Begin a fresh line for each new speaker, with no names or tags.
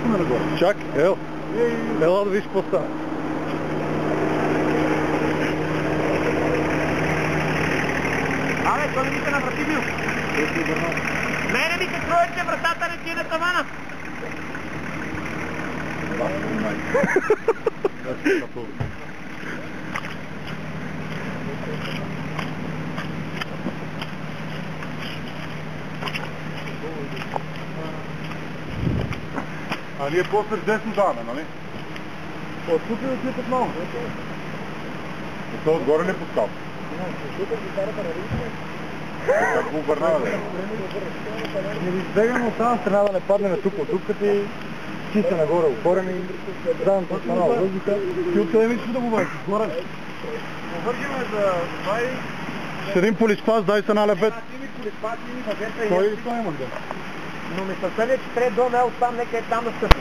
скачаме нагоре.
Чак, ел. Ела да виж какво става.
Абе, той не ми се наврати бил. Мене ми се строи, че вратата не ти е на тавана.
А ние после с десно даваме, нали?
От тук да отидат отново.
И то отгоре не пускал. Как го обърнава, бе?
Не избегаме от тази страна да не паднем тук, от тук като и чиста нагоре, отворим и задната страна от въздуха. И откъде мислиш да го вършиш? Горе?
Повършиме за това и...
С един полиспас дай се налепет.
Полиспати, въжета и...
Той имах да.
Но мисълта ми е, че трябва да долу, оттам, нека е там да стъпи.